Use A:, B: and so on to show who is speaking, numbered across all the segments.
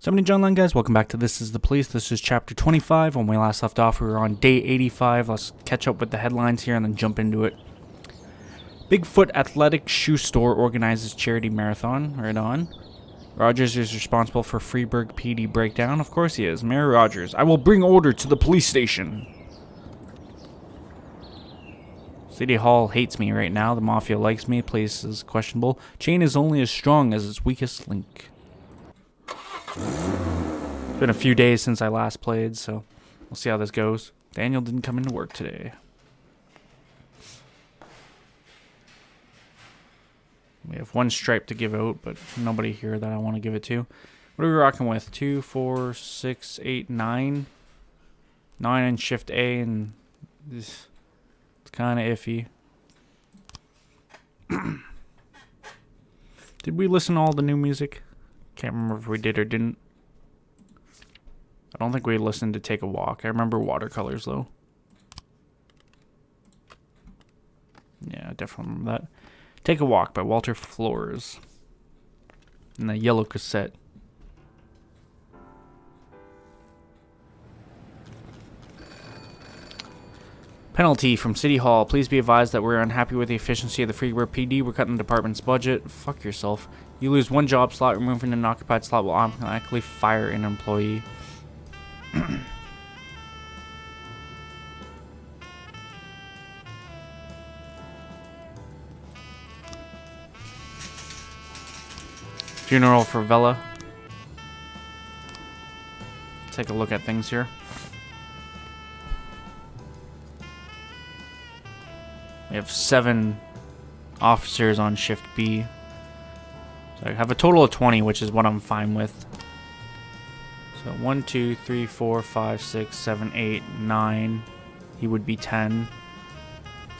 A: Somebody John Lang, guys. Welcome back to This is the Police. This is chapter 25. When we last left off, we were on day 85. Let's catch up with the headlines here and then jump into it. Bigfoot Athletic Shoe Store organizes charity marathon. Right on. Rogers is responsible for Freeburg PD breakdown. Of course he is. Mayor Rogers. I will bring order to the police station. City Hall hates me right now. The Mafia likes me. Place is questionable. Chain is only as strong as its weakest link. It's been a few days since I last played, so we'll see how this goes. Daniel didn't come into work today. We have one stripe to give out, but nobody here that I want to give it to. What are we rocking with? 2, 4, 6, 8, 9. 9 and shift A, and it's kind of iffy. Did we listen to all the new music? Can't remember if we did or didn't. I don't think we listened to Take a Walk. I remember Watercolors, though. Yeah, I definitely remember that. Take a Walk by Walter Flores. And the yellow cassette. Penalty from City Hall. Please be advised that we're unhappy with the efficiency of the Freeburg PD. We're cutting the department's budget. Fuck yourself. You lose one job slot. Removing an occupied slot will automatically fire an employee. Funeral for Vela. Take a look at things here. We have 7 officers on shift B. So I have a total of 20, which is what I'm fine with. So 1, 2, 3, 4, 5, 6, 7, 8, 9. He would be 10.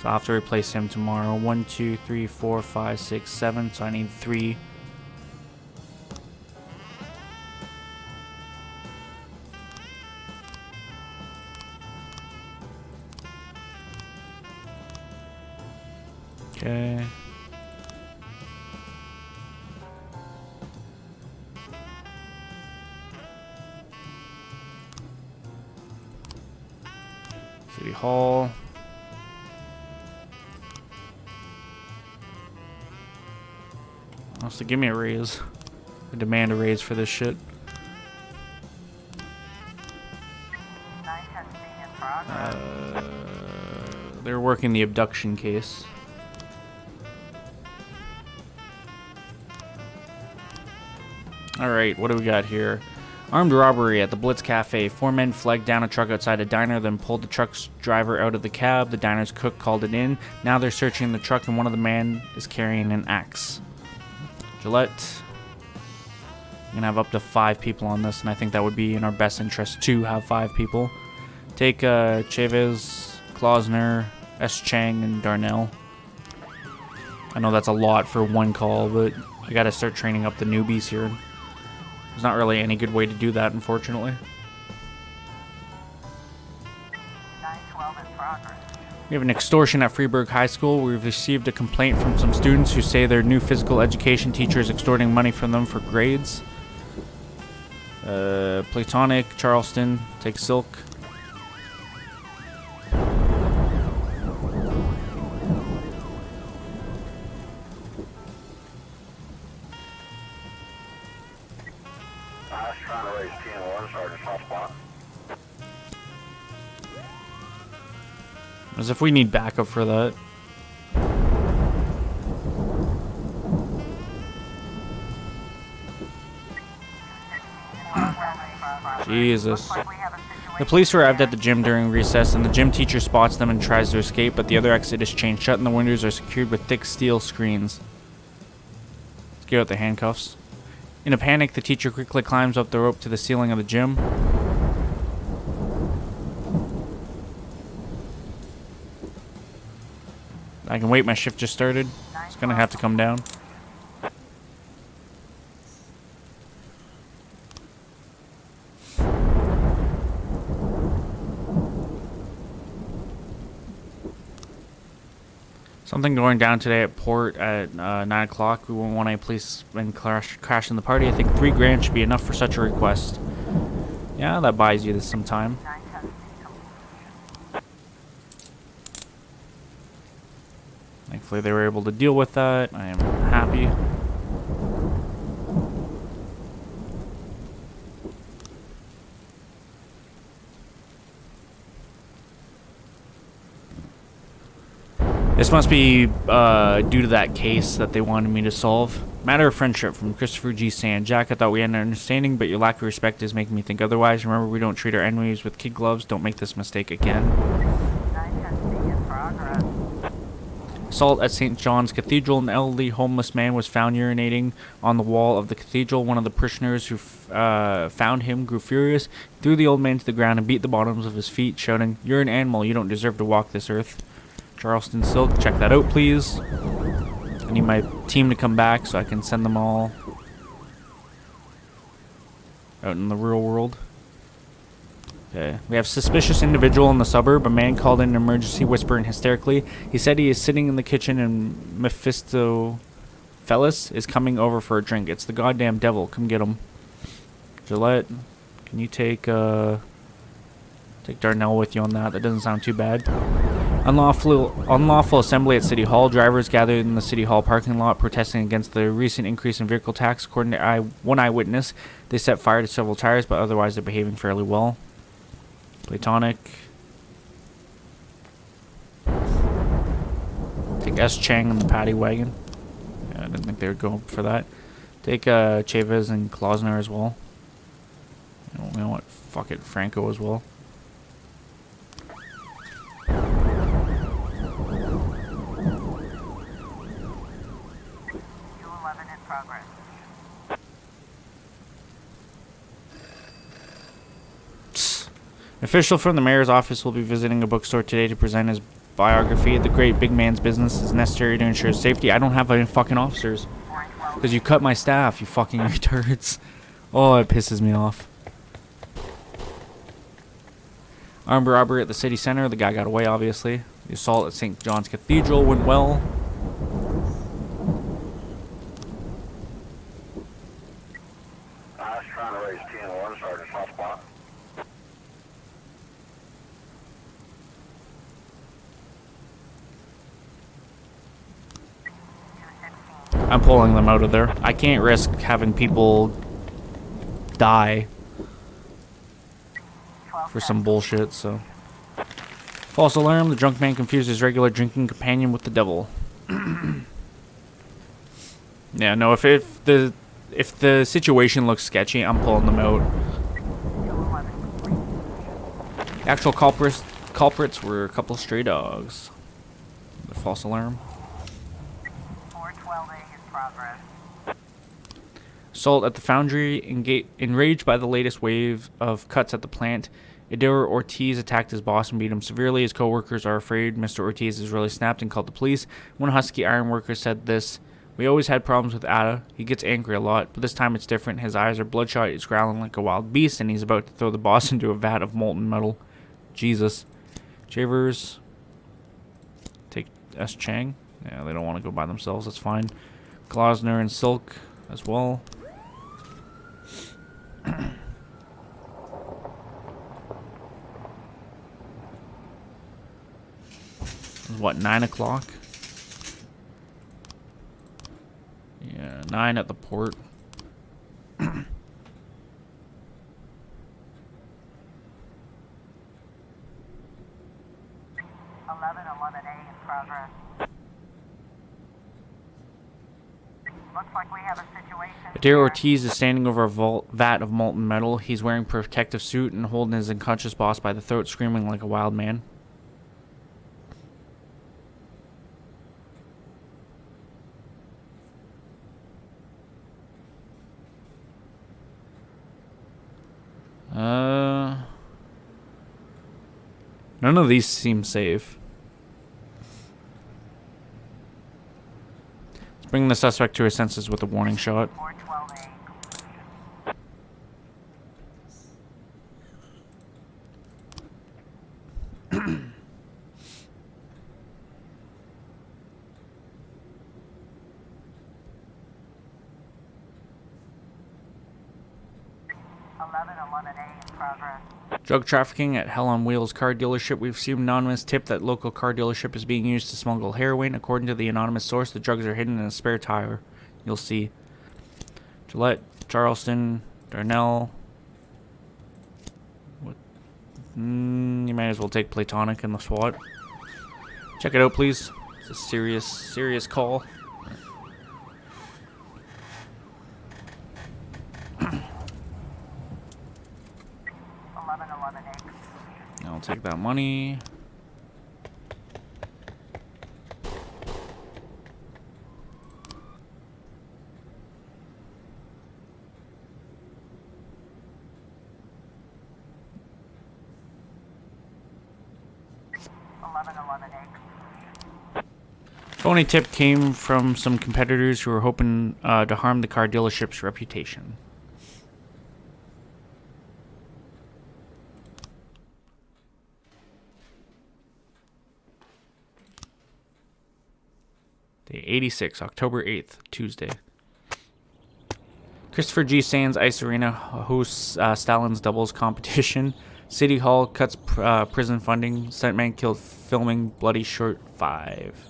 A: So I'll have to replace him tomorrow. 1, 2, 3, 4, 5, 6, 7. So I need 3. Okay. City Hall. Wants to give me a raise. I demand a raise for this shit. They're working the abduction case. Alright, what do we got here? Armed robbery at the Blitz Cafe. 4 men flagged down a truck outside a diner, then pulled the truck's driver out of the cab. The diner's cook called it in. Now they're searching the truck, and one of the men is carrying an axe. Gillette. I'm gonna have up to 5 people on this, and I think that would be in our best interest to have 5 people. Take Chavez, Klausner, S. Chang, and Darnell. I know that's a lot for one call, but I gotta start training up the newbies here. There's not really any good way to do that, unfortunately. We have an extortion at Freeburg High School. We've received a complaint from some students who say their new physical education teacher is extorting money from them for grades. Platonic, Charleston, take Silk. As if we need backup for that. Jesus. The police arrived at the gym during recess, and the gym teacher spots them and tries to escape, but the other exit is chained shut and the windows are secured with thick steel screens. Let's get out the handcuffs. In a panic, the teacher quickly climbs up the rope to the ceiling of the gym. I can wait, my shift just started. It's gonna have to come down. Something going down today at port at 9 o'clock. We won't want any policemen crashing the party. I think $3,000 should be enough for such a request. Yeah, that buys you some time. Thankfully they were able to deal with that. I am happy. This must be due to that case that they wanted me to solve. Matter of friendship from Christopher G. Sand. Jack, I thought we had an understanding, but your lack of respect is making me think otherwise. Remember, we don't treat our enemies with kid gloves. Don't make this mistake again. Assault at St. John's Cathedral. An elderly homeless man was found urinating on the wall of the cathedral. One of the parishioners who found him grew furious, threw the old man to the ground, and beat the bottoms of his feet, shouting, "You're an animal. You don't deserve to walk this earth." Charleston Silk, check that out, please. I need my team to come back so I can send them all out in the real world. Okay. We have suspicious individual in the suburb. A man called in an emergency, whispering hysterically. He said he is sitting in the kitchen and Mephistopheles is coming over for a drink. It's the goddamn devil. Come get him. Gillette, can you take Darnell with you on that? That doesn't sound too bad. Unlawful assembly at City Hall. Drivers gathered in the City Hall parking lot protesting against the recent increase in vehicle tax. According to one eyewitness, they set fire to several tires, but otherwise they're behaving fairly well. Platonic. Take S. Chang in the paddy wagon. Yeah, I didn't think they would go for that. Take Chavez and Klausner as well. You know what? Fuck it, Franco as well. An official from the mayor's office will be visiting a bookstore today to present his biography. The great big man's business is necessary to ensure his safety. I don't have any fucking officers. Because you cut my staff, you fucking retards. Oh, it pisses me off. Armed robbery at the city center. The guy got away, obviously. The assault at St. John's Cathedral went well.
B: I was trying to raise 10-1, Sergeant Softspot.
A: I'm pulling them out of there. I can't risk having people die for some bullshit, so. False alarm. The drunk man confused his regular drinking companion with the devil. Yeah, no, if the situation looks sketchy, I'm pulling them out. The actual culprits were a couple stray dogs. The false alarm.
B: 412A in progress.
A: Assault at the foundry. Enraged by the latest wave of cuts at the plant, Adair Ortiz attacked his boss and beat him severely. His co-workers are afraid Mr. Ortiz has really snapped and called the police. One husky iron worker said this: "We always had problems with Ada. He gets angry a lot, but this time it's different. His eyes are bloodshot, he's growling like a wild beast, and he's about to throw the boss into a vat of molten metal." Jesus. Chavers. Take S. Chang. Yeah, they don't want to go by themselves. That's fine. Glosner and Silk as well. What, 9 o'clock? Yeah, 9 at the port.
B: 11A in progress. Looks like we have a situation.
A: Adair Ortiz is standing over a vat of molten metal. He's wearing a protective suit and holding his unconscious boss by the throat, screaming like a wild man. None of these seem safe. Let's bring the suspect to his senses with a warning shot.
B: 412A.
C: 1111A in progress.
A: Drug trafficking at Hell on Wheels car dealership. We've received an anonymous tip that local car dealership is being used to smuggle heroin. According to the anonymous source, the drugs are hidden in a spare tire. You'll see. Gillette, Charleston, Darnell. What? You might as well take Platonic and the SWAT. Check it out, please. It's a serious call.
C: 1111A.
A: I'll take that money. Phony tip came from some competitors who were hoping to harm the car dealership's reputation. Day 86, October 8th, Tuesday. Christopher G. Sands Ice Arena hosts Stalin's doubles competition. City Hall cuts prison funding. Stuntman killed filming Bloody Short 5.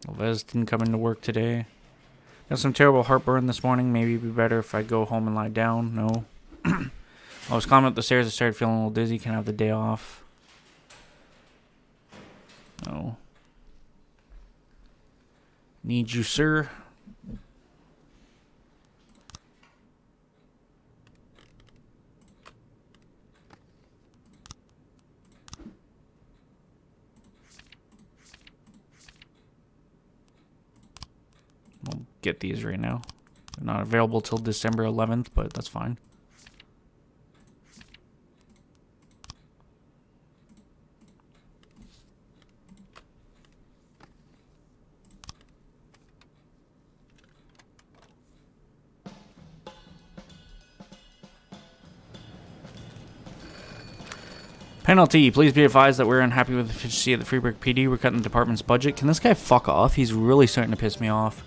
A: Alves didn't come into work today. Got some terrible heartburn this morning. Maybe it'd be better if I go home and lie down. No. I was climbing up the stairs. I started feeling a little dizzy. Can I have the day off? No. Need you, sir. I'll get these right now. They're not available till December 11th, but that's fine. Penalty. Please be advised that we're unhappy with the efficiency of the Freeburg PD. We're cutting the department's budget. Can this guy fuck off? He's really starting to piss me off.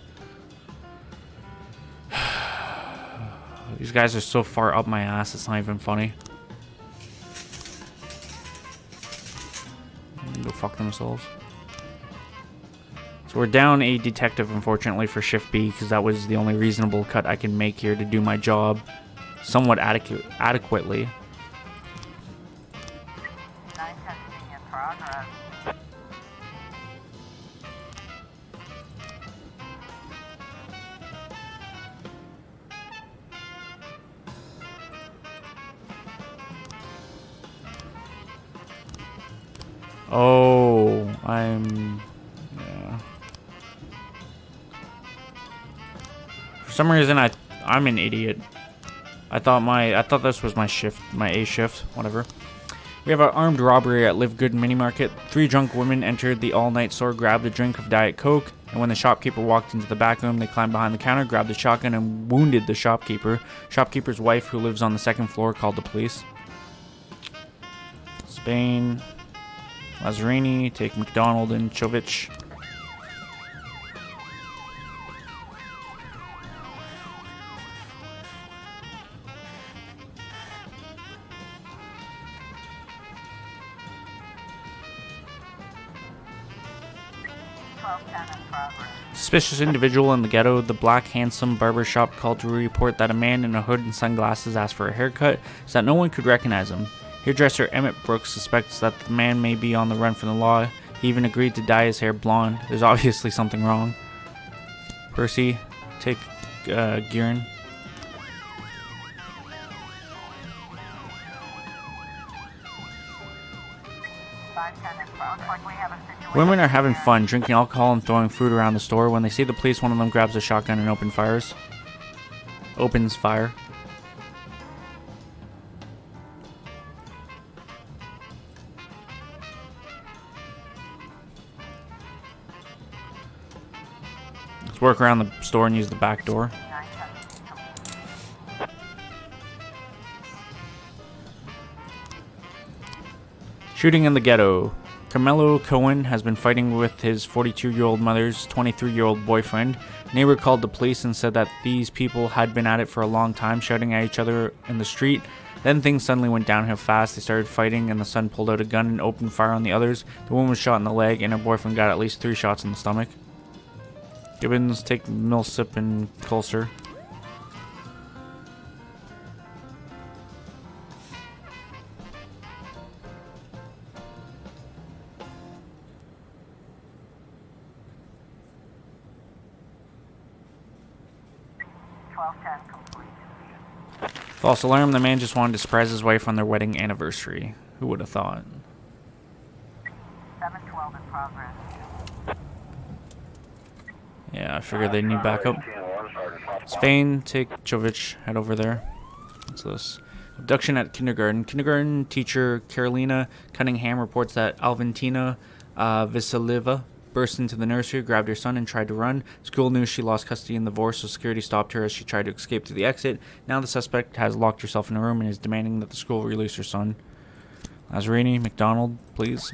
A: These guys are so far up my ass, it's not even funny. Go fuck themselves. So we're down a detective, unfortunately, for Shift B, because that was the only reasonable cut I can make here to do my job somewhat adequately.
C: 910 in progress.
A: Oh, yeah. For some reason, I'm an idiot. I thought this was my shift, my A shift, whatever. We have an armed robbery at Live Good Mini Market. 3 drunk women entered the all-night store, grabbed a drink of Diet Coke, and when the shopkeeper walked into the back room, they climbed behind the counter, grabbed a shotgun, and wounded the shopkeeper. Shopkeeper's wife, who lives on the 2nd floor, called the police. Spain. Lazzarini, take McDonald and Chovich. Suspicious individual in the ghetto. The Black Handsome barber shop called to report that a man in a hood and sunglasses asked for a haircut so that no one could recognize him. Hairdresser Emmett Brooks suspects that the man may be on the run from the law. He even agreed to dye his hair blonde. There's obviously something wrong. Percy, take Gearin. Women are having fun, drinking alcohol and throwing food around the store. When they see the police, one of them grabs a shotgun and opens fire. Let's work around the store and use the back door. Shooting in the ghetto. Carmelo Cohen has been fighting with his 42-year-old mother's 23-year-old boyfriend. Neighbor called the police and said that these people had been at it for a long time, shouting at each other in the street. Then things suddenly went downhill fast. They started fighting and the son pulled out a gun and opened fire on the others. The woman was shot in the leg and her boyfriend got at least 3 shots in the stomach. Gibbons, take Millsip and Coulter. False alarm, the man just wanted to surprise his wife on their wedding anniversary. Who would have thought?
C: 712 in progress.
A: Yeah, I figured they need backup. Spain, take Jovic, head over there. What's this? Abduction at kindergarten. Kindergarten teacher Carolina Cunningham reports that Alventina Vasilieva burst into the nursery, grabbed her son, and tried to run. School knew she lost custody in the divorce, so security stopped her as she tried to escape through the exit. Now the suspect has locked herself in a room and is demanding that the school release her son. Lazzarini, McDonald, please.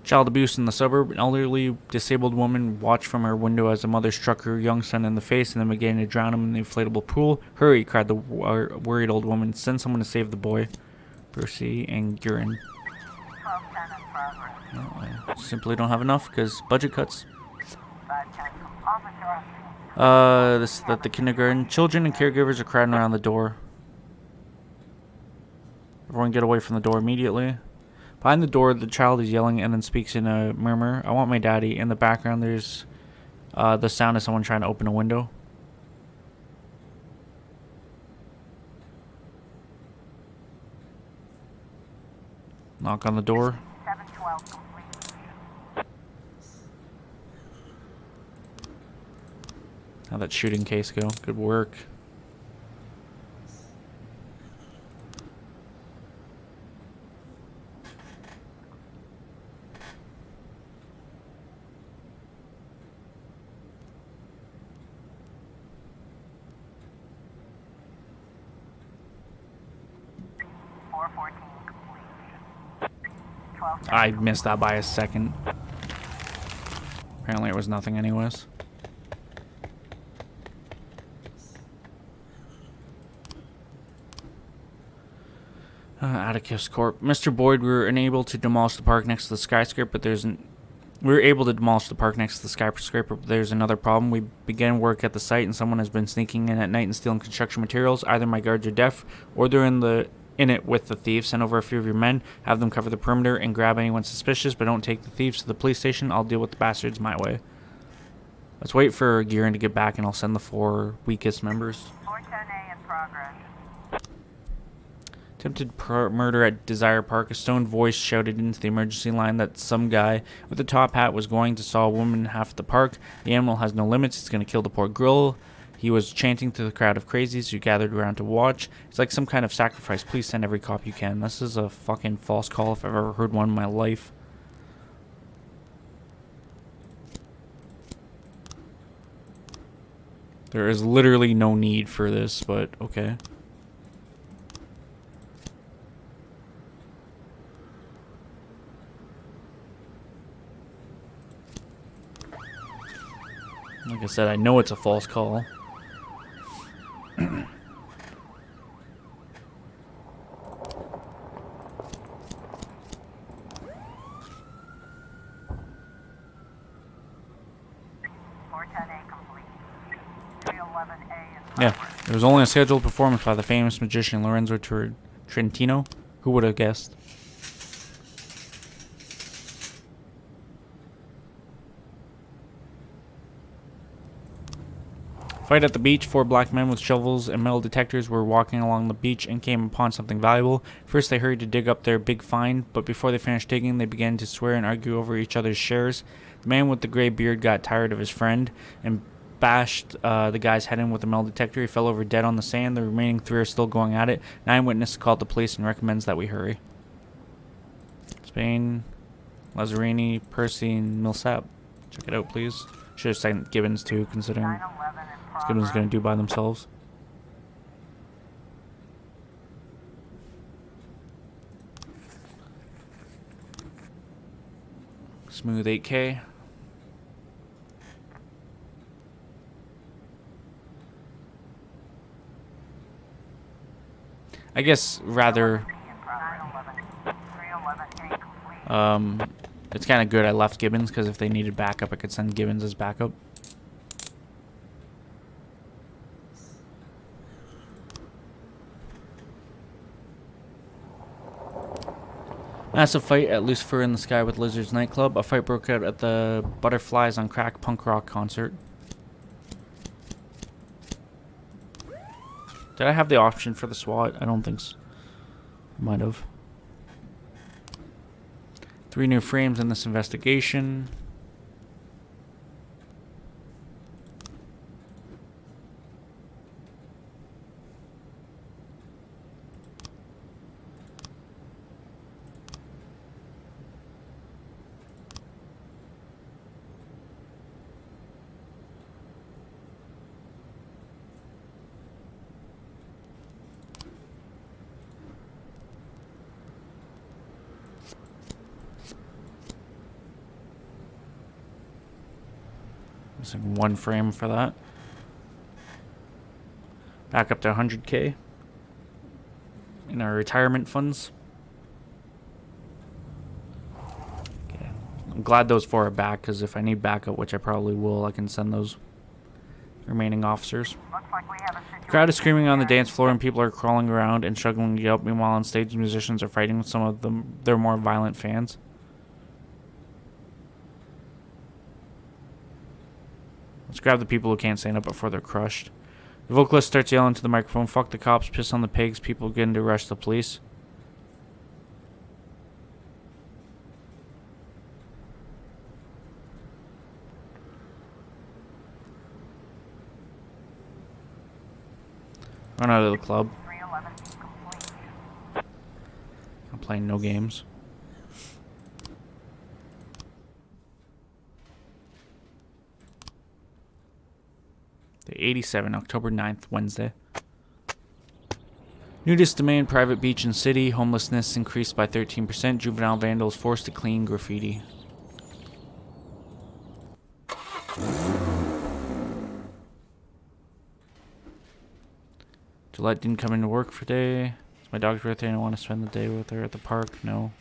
A: Child abuse in the suburb. An elderly disabled woman watched from her window as the mother struck her young son in the face and then began to drown him in the inflatable pool. Hurry, cried the worried old woman. Send someone to save the boy. Percy and Gurin.
C: 1210 in progress.
A: No, I simply don't have enough because budget cuts.
C: 510 officer.
A: This is at the kindergarten. Children and caregivers are crowding around the door. Everyone get away from the door immediately. Behind the door, the child is yelling and then speaks in a murmur. I want my daddy. In the background, there's the sound of someone trying to open a window. Knock on the door.
C: 712 complete.
A: How'd that shooting case go? Good work. I missed that by a second. Apparently it was nothing anyways. Atticus Corp. Mr. Boyd, we were unable to demolish the park next to the skyscraper, but we were able to demolish the park next to the skyscraper, but there's another problem. We began work at the site and someone has been sneaking in at night and stealing construction materials. Either my guards are deaf or they're in it with the thieves. Send over a few of your men, have them cover the perimeter and grab anyone suspicious, but don't take the thieves to the police station. I'll deal with the bastards my way. Let's wait for Guerin to get back and I'll send the 4 weakest members.
C: 410A in progress.
A: Attempted murder at Desire Park. A stoned voice shouted into the emergency line that some guy with a top hat was going to saw a woman in half the park. The animal has no limits. It's going to kill the poor girl. He was chanting to the crowd of crazies who gathered around to watch. It's like some kind of sacrifice. Please send every cop you can. This is a fucking false call if I've ever heard one in my life. There is literally no need for this, but okay. Like I said, I know it's a false call. Yeah, it was only a scheduled performance by the famous magician Lorenzo Trentino. Who would have guessed? Fight at the beach. 4 black men with shovels and metal detectors were walking along the beach and came upon something valuable. First, they hurried to dig up their big find, but before they finished digging, they began to swear and argue over each other's shares. The man with the gray beard got tired of his friend and bashed the guy's head in with a metal detector. He fell over dead on the sand. The remaining 3 are still going at it. 9 witnesses called the police and recommends that we hurry. Spain, Lazzarini, Percy, and Millsap. Check it out, please. Should have sent Gibbons too, considering
C: 911 in progress.
A: Gibbons is going to do by themselves. Smooth 8K. I guess rather
C: 311 complete.
A: it's kind of good I left Gibbons, because if they needed backup I could send Gibbons as backup. Massive fight at Lucifer in the Sky with Lizards nightclub. A fight broke out at the Butterflies on Crack punk rock concert. Did I have the option for the SWAT? I don't think so. Might have. 3 new frames in this investigation. Missing 1 frame for that. Back up to 100K in our retirement funds. Okay. I'm glad those 4 are back, because if I need backup, which I probably will, I can send those remaining officers.
C: Looks like we have a situation.
A: Crowd is screaming on the dance floor and people are crawling around and struggling to get up. Meanwhile, on stage, musicians are fighting with some of their more violent fans. Let's grab the people who can't stand up before they're crushed. The vocalist starts yelling to the microphone, "Fuck the cops, piss on the pigs." People begin to rush the police. Run out of the club.
C: 311 complete.
A: I'm playing no games. The 87, October 9th, Wednesday. Nudist demand private beach and city. Homelessness increased by 13%. Juvenile vandals forced to clean graffiti. Gillette didn't come into work for day. It's my dog's birthday and I want to spend the day with her at the park. No.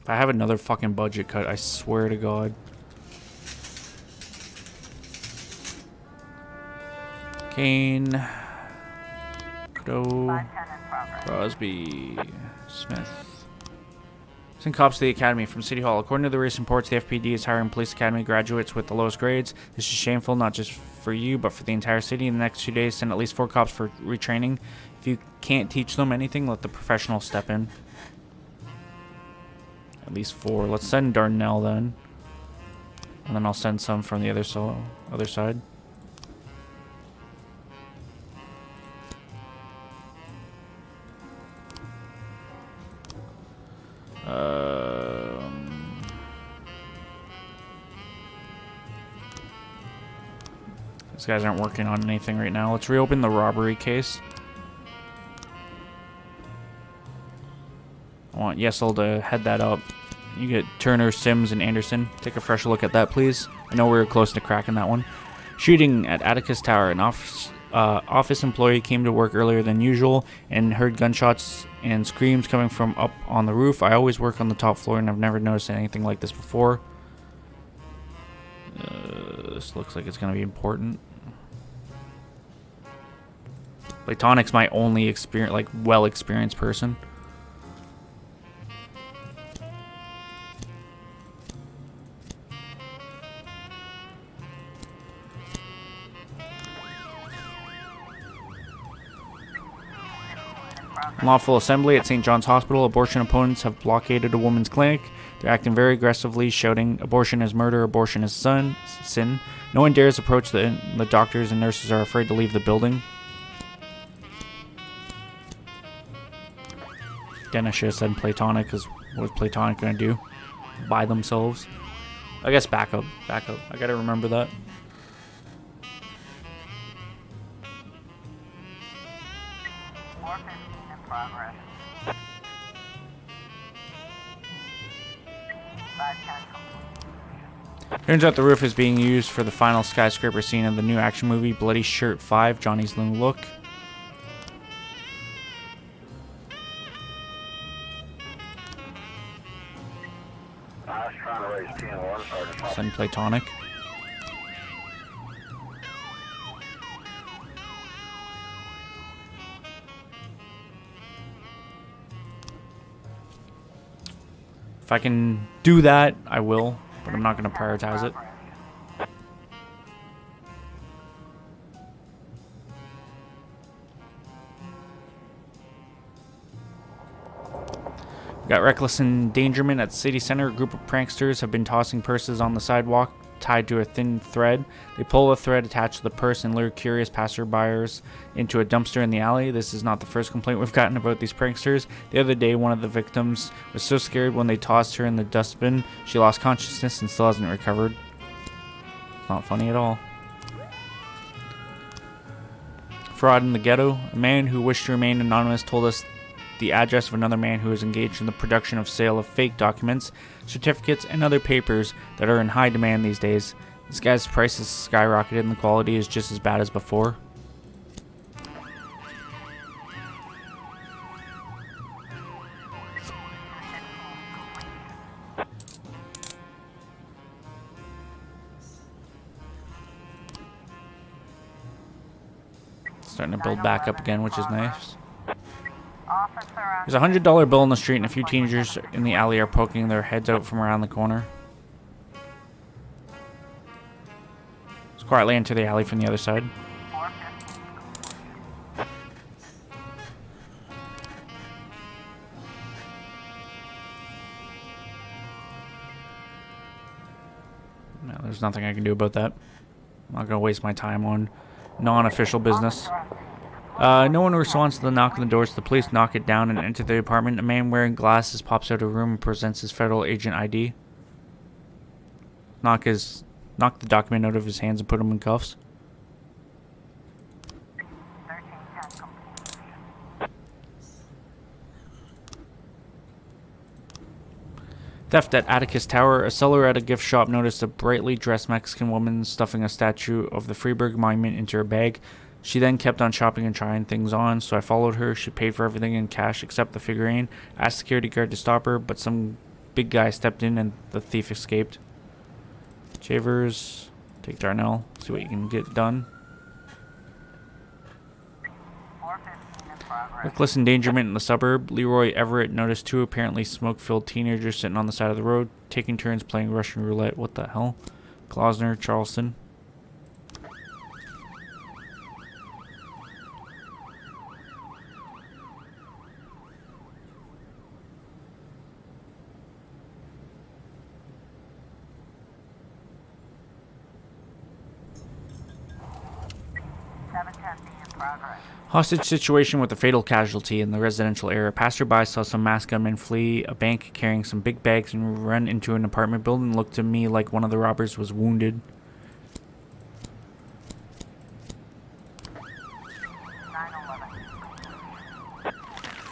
A: If I have another fucking budget cut, I swear to God. Kane. Doe.
C: 510 in progress.
A: Crosby. Smith. Send cops to the academy from City Hall. According to the recent reports, the FPD is hiring police academy graduates with the lowest grades. This is shameful, not just for you, but for the entire city. In the next 2 days, send at least 4 cops for retraining. If you can't teach them anything, let the professionals step in. At least 4. Let's send Darnell then. And then I'll send some from the other side. These guys aren't working on anything right now. Let's reopen the robbery case. I want Yesel to head that up. You get Turner, Sims, and Anderson. Take a fresh look at that, please. I know we were close to cracking that one. Shooting at Atticus Tower. An office employee came to work earlier than usual and heard gunshots and screams coming from up on the roof. I always work on the top floor and I've never noticed anything like this before. This looks like it's going to be important. Platonic's my only well-experienced person. Lawful assembly at St. John's Hospital. Abortion opponents have blockaded a woman's clinic. They're acting very aggressively, shouting, "Abortion is murder, abortion is sin." No one dares approach the doctors, and nurses are afraid to leave the building. Again, I should have said Platonic, because what is Platonic going to do? By themselves? I guess backup. I gotta remember that.
C: In progress. 510 complete.
A: Turns out the roof is being used for the final skyscraper scene of the new action movie Bloody Shirt 5, Johnny's New Look.
B: I was trying to raise 10-1, Sergeant Hop.
A: Send Platonic. If I can do that, I will, but I'm not going to prioritize it. We got reckless endangerment at City Center. A group of pranksters have been tossing purses on the sidewalk tied to a thin thread. They pull a thread attached to the purse and lure curious passerbyers into a dumpster in the alley. This is not the first complaint we've gotten about these pranksters. The other day, one of the victims was so scared when they tossed her in the dustbin, she lost consciousness and still hasn't recovered. It's not funny at all. Fraud in the ghetto. A man who wished to remain anonymous told us the address of another man who is engaged in the production of sale of fake documents, certificates, and other papers that are in high demand these days. This guy's price has skyrocketed and the quality is just as bad as before. Starting to build back up again, which is nice. There's a $100 bill on the street and a few teenagers in the alley are poking their heads out from around the corner. Let's quietly enter the alley from the other side. No, there's nothing I can do about that. I'm not going to waste my time on non-official business. No one responds to the knock on the doors. The police knock it down and enter the apartment. A man wearing glasses pops out of a room and presents his federal agent ID. Knock the document out of his hands and put him in cuffs.
C: 1310 complete.
A: Theft at Atticus Tower. A seller at a gift shop noticed a brightly dressed Mexican woman stuffing a statue of the Freeburg Monument into her bag. She then kept on shopping and trying things on, so I followed her. She paid for everything in cash except the figurine. Asked the security guard to stop her, but some big guy stepped in and the thief escaped. Chavers, take Darnell, see what you can get done.
C: 415 in progress.
A: Reckless endangerment in the suburb. Leroy Everett noticed two apparently smoke-filled teenagers sitting on the side of the road, taking turns playing Russian roulette. What the hell? Klausner, Charleston. Hostage situation with a fatal casualty in the residential area. Passerby saw some masked gunmen flee a bank carrying some big bags and run into an apartment building. Looked to me like one of the robbers was wounded.
C: 911.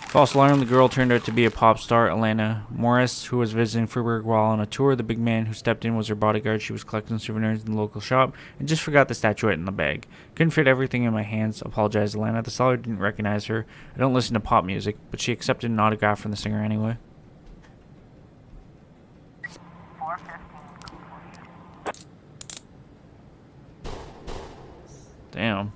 A: False alarm. The girl turned out to be a pop star, Alana Morris, who was visiting Freeburg while on a tour. The big man who stepped in was her bodyguard. She was collecting souvenirs in the local shop and just forgot the statuette in the bag. Couldn't fit everything in my hands. Apologized, Alana. The seller didn't recognize her. I don't listen to pop music, but she accepted an autograph from the singer anyway.
C: 415 complete.
A: Damn.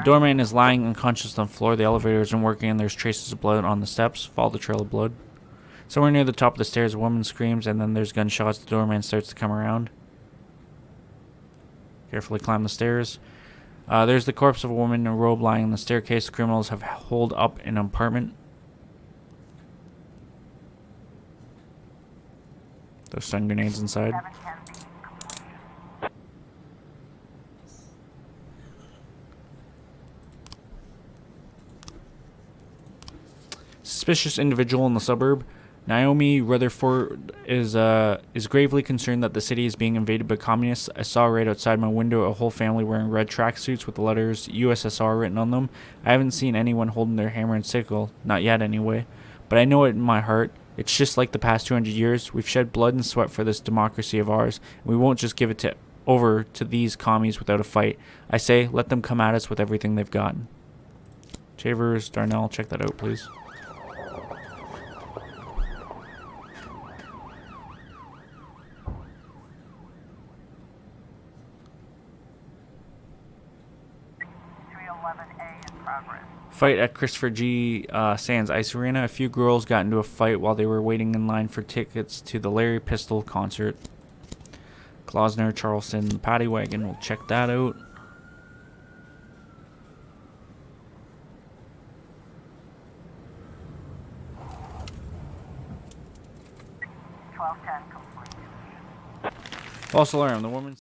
A: Doorman is lying unconscious on the floor. The elevator isn't working and there's traces of blood on the steps. Follow the trail of blood. Somewhere near the top of the stairs, a woman screams and then there's gunshots. The doorman starts to come around. Carefully climb the stairs. There's the corpse of a woman in a robe lying on the staircase. The criminals have holed up in an apartment. There's stun grenades inside.
C: 710B completion.
A: Suspicious individual in the suburb. Naomi Rutherford is gravely concerned that the city is being invaded by communists. I saw right outside my window a whole family wearing red tracksuits with the letters USSR written on them. I haven't seen anyone holding their hammer and sickle, not yet anyway. But I know it in my heart. It's just like the past 200 years. We've shed blood and sweat for this democracy of ours, and we won't just give it over to these commies without a fight. I say, let them come at us with everything they've gotten. Chavers, Darnell, check that out, please.
C: A in progress.
A: Fight at Christopher G. Sands Ice Arena. A few girls got into a fight while they were waiting in line for tickets to the Larry Pistol concert. Klausner, Charleston, the Paddy Wagon. We'll check that out. False alarm. The woman